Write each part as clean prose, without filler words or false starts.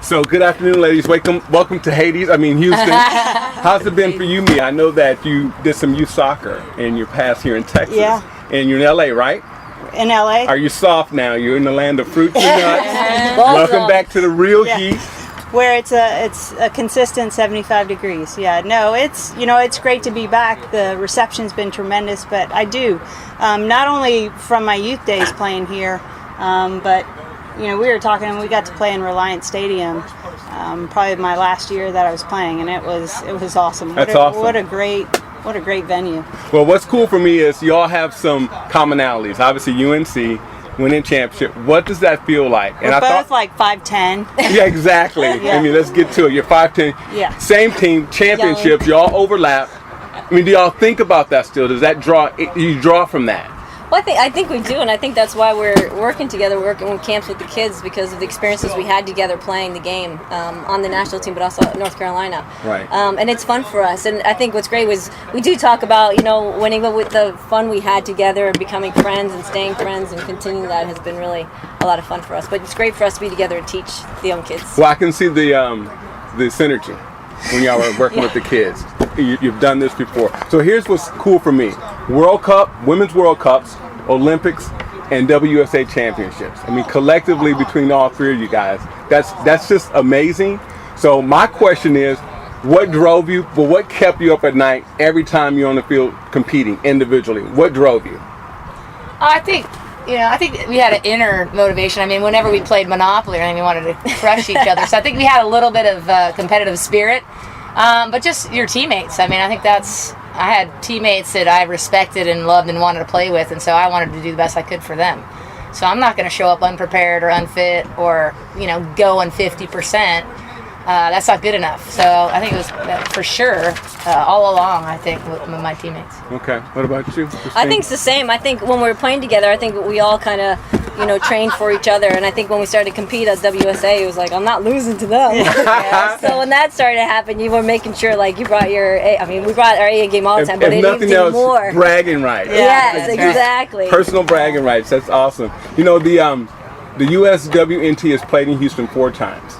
So good afternoon, ladies. Welcome to Houston. How's it been for you, Mia? I know that you did some youth soccer in your past here in Texas. Yeah. And you're in LA, right? In LA. Are you soft now? You're in the land of fruits and nuts. Welcome back to the real heat. Where it's a consistent 75 degrees. Yeah, no, it's great to be back. The reception's been tremendous, but I do, not only from my youth days playing here, but we were talking and we got to play in Reliant Stadium, probably my last year that I was playing, and it was awesome. That's awesome. What a great venue. Well, what's cool for me is y'all have some commonalities. Obviously, UNC. Winning championship. What does that feel like? We're both like 5'10". Yeah, exactly. Yeah. I mean, let's get to it. You're 5'10". Yeah. Same team, championships. Y'all overlap. I mean, do y'all think about that still? Does that draw? You draw from that? Well, I think we do, and I think that's why we're working together, working in camps with the kids, because of the experiences we had together playing the game on the national team, but also at North Carolina. Right. And it's fun for us. And I think what's great was we do talk about, winning, but with the fun we had together and becoming friends and staying friends and continuing that has been really a lot of fun for us. But it's great for us to be together and teach the young kids. Well, I can see the synergy when y'all are working with the kids. You've done this before. So here's what's cool for me. World Cup, Women's World Cups, Olympics, and WSA championships. I mean, collectively between all three of you guys, that's just amazing. So my question is, what drove you, but what kept you up at night every time you're on the field competing individually? What drove you? I think we had an inner motivation. I mean, whenever we played Monopoly or anything, we wanted to crush each other. So I think we had a little bit of competitive spirit. But just your teammates. I mean, I think I had teammates that I respected and loved and wanted to play with, and so I wanted to do the best I could for them. So I'm not going to show up unprepared or unfit or, going 50%. That's not good enough. So I think it was for sure all along, I think, with my teammates. Okay. What about you, Kristine? I think it's the same. I think when we were playing together, I think we all kind of, trained for each other. And I think when we started to compete as WSA, it was like, I'm not losing to them. Yeah. So when that started to happen, you were making sure, like, you brought we brought our A game all the time, but it nothing even else, more. bragging rights. Yes, exactly. Personal bragging rights. That's awesome. The USWNT has played in Houston 4 times.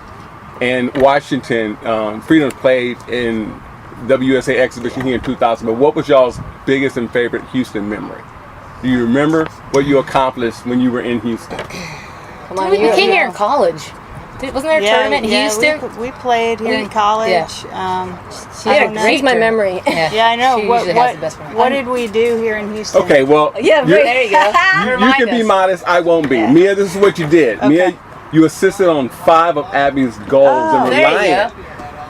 And Washington, Freedom played in WSA exhibition here in 2000. But what was y'all's biggest and favorite Houston memory? Do you remember what you accomplished when you were in Houston? Come on, we came here in college. Wasn't there a tournament in Houston? We played here in college. Yeah. She's my memory. Yeah, I know. She usually has the best one. What did we do here in Houston? Okay, well, Yeah, There you go. you can be modest. I won't be. Yeah. Mia, this is what you did. Okay. Mia, you assisted on 5 of Abby's goals in There you Reliant.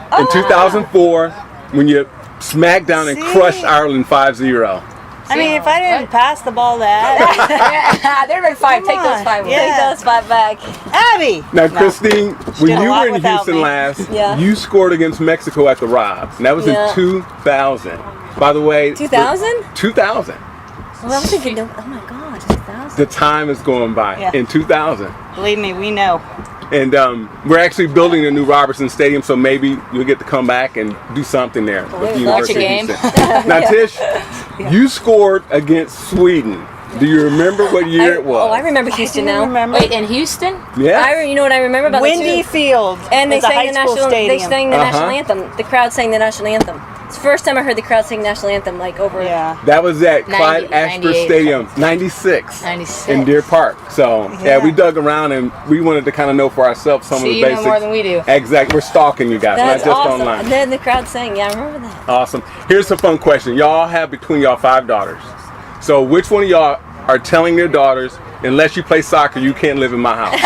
go. In 2004, when you smacked down and crushed Ireland 5-0. I mean, if I didn't pass the ball to Abby. There have been 5. Come Take those on. 5. Yeah. Take those 5 back. Abby! Now, Kristine, when did a you lot were in without Houston me. last, Yeah. you scored against Mexico at the Rob. And that was in 2000. By the way, 2000? 2000. Well, I was thinking, oh my gosh, 2000. The time is going by. Yeah. In 2000. Believe me, we know. And we're actually building a new Robertson Stadium, so maybe you'll get to come back and do something there with the watch a University of game. Houston. Now, Tish, you scored against Sweden. Do you remember what year it was? Oh, I remember Houston now. Remember? Wait, in Houston? Yeah. You know what I remember about Windy the Field. And they was a sang high the school national. They stadium. sang the national anthem. The crowd sang the national anthem. It's the first time I heard the crowd sing national anthem, like over. Yeah. That was at 90, Clyde Ashford 98. Stadium, 96. 96. In Deer Park. So, yeah, we dug around and we wanted to kind of know for ourselves some of the You know basics. more than we do. Exactly. We're stalking you guys, That's not just awesome. online. And then the crowd sang. Yeah, I remember that. Awesome. Here's a fun question. Y'all have between y'all 5 daughters. So which one of y'all are telling their daughters, unless you play soccer, you can't live in my house?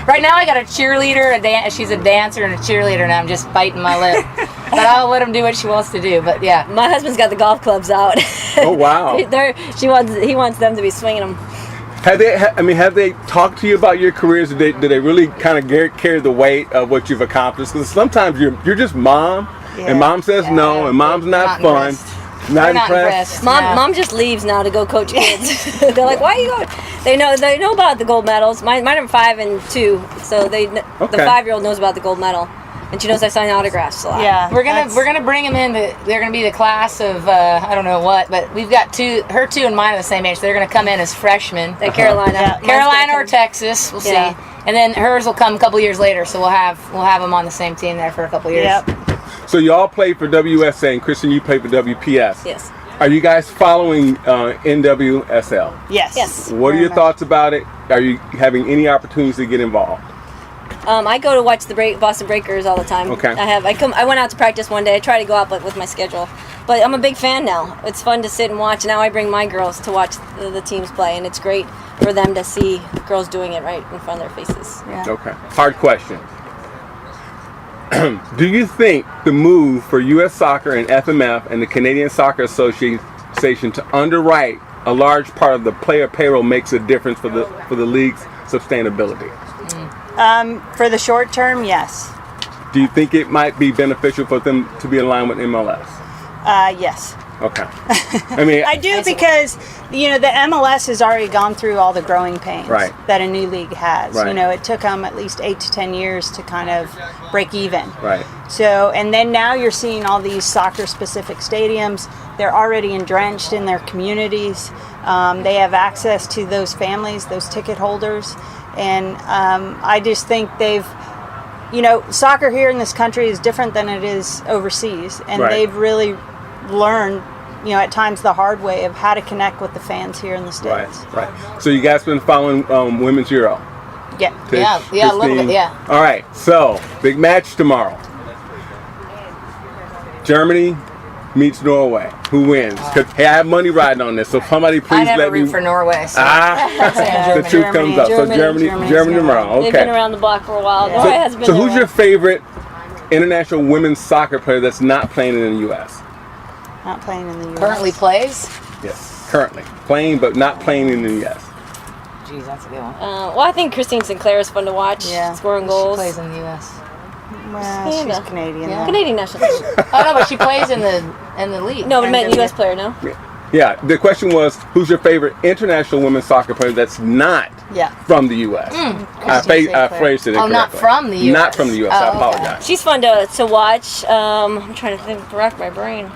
Right now I got a cheerleader, she's a dancer and a cheerleader, and I'm just biting my lip. But I'll let him do what she wants to do. But yeah. My husband's got the golf clubs out. Oh, wow. He wants them to be swinging them. Have they talked to you about your careers? Do they really kind of carry the weight of what you've accomplished? Because sometimes you're just mom, and mom says no, and mom's not fun. Impressed. Not They're not impressed. Mom just leaves now to go coach kids. They're like, why are you going? They know about the gold medals. Mine are 5 and 2, so the 5-year-old knows about the gold medal. And she knows I sign autographs a lot. Yeah, we're gonna bring them in. They're gonna be the class of I don't know what, but we've got her 2 and mine are the same age. So they're gonna come in as freshmen. Carolina, Carolina or Texas, we'll see. and then hers will come a couple years later. So we'll have them on the same team there for a couple years. Yep. So you all played for WSA, and Kristine, you played for WPS. Yes. Are you guys following NWSL? Yes. Yes. What are Very your much. thoughts about it? Are you having any opportunities to get involved? I go to watch the Boston Breakers all the time. Okay. I went out to practice one day. I try to go out with my schedule, but I'm a big fan now. It's fun to sit and watch. Now I bring my girls to watch the teams play, and it's great for them to see girls doing it right in front of their faces. Yeah. Okay. Hard question. Do you think the move for U.S. Soccer and FMF and the Canadian Soccer Association to underwrite a large part of the player payroll makes a difference for the league's sustainability? For the short term, yes. Do you think it might be beneficial for them to be in line with MLS? Yes. Okay. I mean, I do because, the MLS has already gone through all the growing pains Right. that a new league has. Right. It took them at least 8 to 10 years to kind of break even. Right. So, and then now you're seeing all these soccer-specific stadiums. They're already entrenched in their communities. They have access to those families, those ticket holders. And I just think they've, soccer here in this country is different than it is overseas. And Right. they've really learned, at times the hard way of how to connect with the fans here in the States. Right. So you guys been following Women's Euro? Yeah. Yeah, a little bit, yeah. All right, so big match tomorrow. Germany meets Norway. Who wins? 'Cause, hey, I have money riding on this, so somebody I please never let me. root for Norway. So. The truth comes up. So Germany tomorrow. They've been Okay. around the block for a while. Yeah. Norway has been So there who's a your while. favorite international women's soccer player that's not playing in the U.S.? Not playing in the U.S. Currently plays. Yes, currently playing, but not playing in the U.S. Jeez, that's a good one. Well, I think Christine Sinclair is fun to watch. Yeah. Scoring She goals. plays in the U.S. Well, she's Yeah. Canadian. Yeah. though. Canadian national team. Oh no, but she plays in the league. No, but I meant NWSL. U.S. player, no? Yeah, the question was, who's your favorite international women's soccer player that's not Yeah. from the U.S.? Christine I Sinclair. phrased it Oh, incorrectly. not from the US. Not from the U.S. Oh, I okay. apologize. She's fun to watch. I'm trying to think, rack my brain.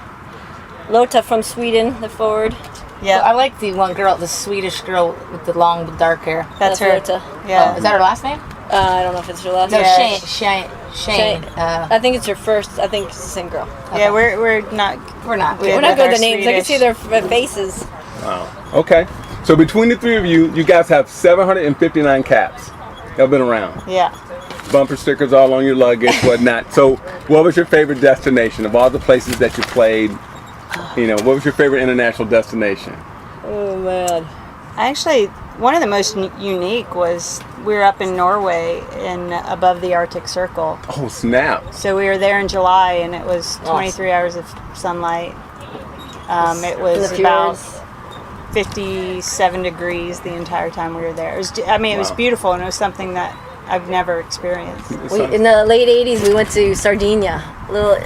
Lota from Sweden, the forward. Yeah. I like the one girl, the Swedish girl with the long dark hair. That's her. Lota. Yeah. Oh, is that her last name? I don't know if it's her last No, name. Yeah. Shane. I think it's her first. I think it's the same girl. Yeah, we're not. We're not. Yeah, We're not good our with the names. I can see Swedish. their faces. Wow. Okay. So between the three of you, you guys have 759 caps. Y'all been around. Yeah. Bumper stickers all on your luggage, whatnot. So what was your favorite destination of all the places that you played? What was your favorite international destination? Oh man. Actually, one of the most unique was we were up in Norway and above the Arctic Circle. Oh, snap. So we were there in July, and it was 23 hours of sunlight. It was The about fjords. 57 degrees the enther time we were there. It was Wow. beautiful, and it was something that I've never experienced. In the late '80s, we went to Sardinia, a little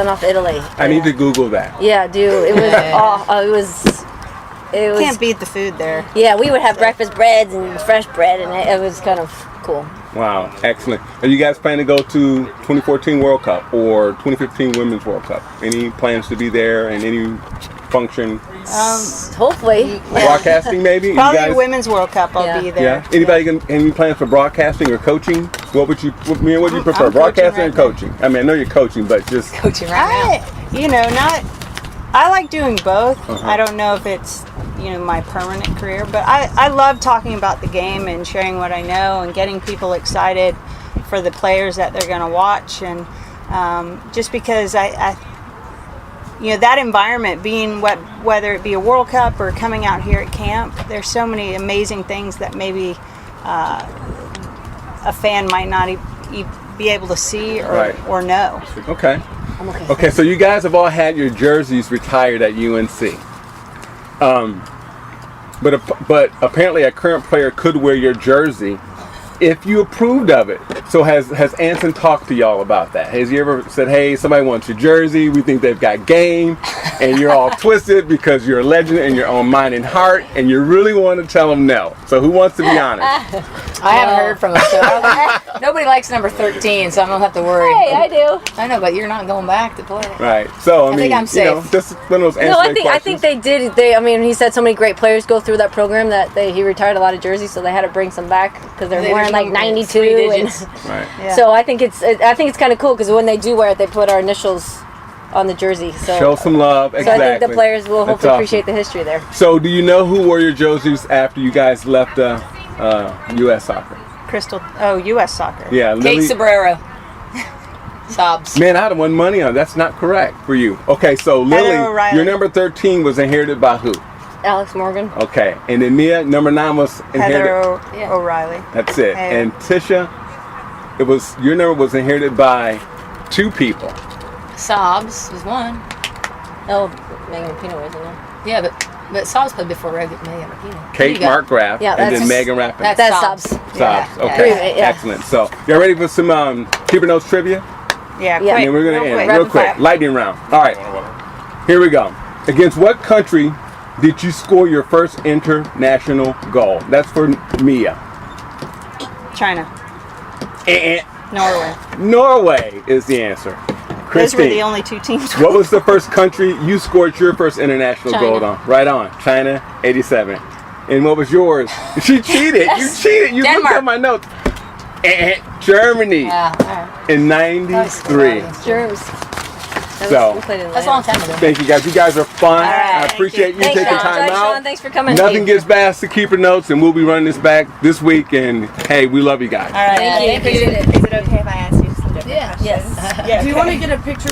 off Italy. I need to Google that. Yeah, dude, it was. It was. Can't beat the food there. Yeah, we would have breakfast breads and fresh bread, and it was kind of cool. Wow, excellent. Are you guys planning to go to 2014 World Cup or 2015 Women's World Cup? Any plans to be there and any function? Hopefully. Broadcasting maybe? Probably you guys, Women's World Cup. I'll Yeah. be there. Yeah. Anybody any plans for broadcasting or coaching? What would you prefer? I'm Broadcasting or coaching coaching? I mean, I know you're coaching, but just Coaching right I like doing both. Uh-huh. I don't know if it's my permanent career, but I love talking about the game and sharing what I know and getting people excited for the players that they're going to watch, and just because I that environment, being whether it be a World Cup or coming out here at camp, there's so many amazing things that maybe a fan might not be able to see or know. okay. Okay, so you guys have all had your jerseys retired at UNC. But apparently a current player could wear your jersey if you approved of it. So has Anson talked to y'all about that? Has he ever said, hey, somebody wants your jersey, we think they've got game, and you're all twisted because you're a legend in your own mind and heart, and you really want to tell them no? So who wants to be honest? I haven't heard from him. So nobody likes number 13, so I don't have to worry. Hey, I do. I know, but you're not going back to play. Right. So I mean, think I'm safe. just one of those No, I ancillary think questions. they did. I mean, he said so many great players go through that program that he retired a lot of jerseys, so they had to bring some back because they're They wearing then like 92. Three And digits. Right. Yeah. so I think it's kind of cool because when they do wear it, they put our initials on the jersey. So Show some love. So Exactly. I think the players will That's hopefully awesome. appreciate the history there. So, do you know who wore your jerseys after you guys left U.S. soccer? U.S. soccer. Yeah, Kate Lily. Sobrero. Sobs. Man, I'd have won money on it. That's not correct for you. Okay, so Lily, O'Reilly. your number 13 was inherited by who? Alex Morgan. Okay, and then Mia, number 9 was inherited. Heather Yeah. O'Reilly. That's it. Hey. And Tisha, your number was inherited by 2 people. Sobs was one. Oh, Megan Rapinoe, isn't it? Yeah, but Sobs played before Megan Rapinoe. Kate Markgraf, Yeah, and then that's- Megan Rappin. That's That's Sobs. Sobs. Sobs. Yeah, Okay, yeah. excellent. So, y'all ready for some Keeper Notes trivia? Yeah, Yeah. quick. And then we're going to real end quick. real quick. Lightning round. All right, here we go. Against what country did you score your first international goal? That's for Mia. China. And Norway. Norway is the answer. Those Christine, were the only 2 teams. what was the first country you scored your first international China. goal on? Right on. China, 87. And what was yours? She cheated. You cheated. You looked Denmark. at my notes. And Germany Yeah, all right. in 93. Germs. So, That's a long time ago. thank you guys. You guys are fun. right. I appreciate you Thanks, taking Sean. time Thanks, out. Sean. Thanks for coming. Nothing gets past the Keeper Notes, and we'll be running this back this week. And hey, we love you guys. All right. Thank you. Thank you. Appreciate it. Is it okay if I ask you some different questions? Yes. Yeah. Do you want to get a picture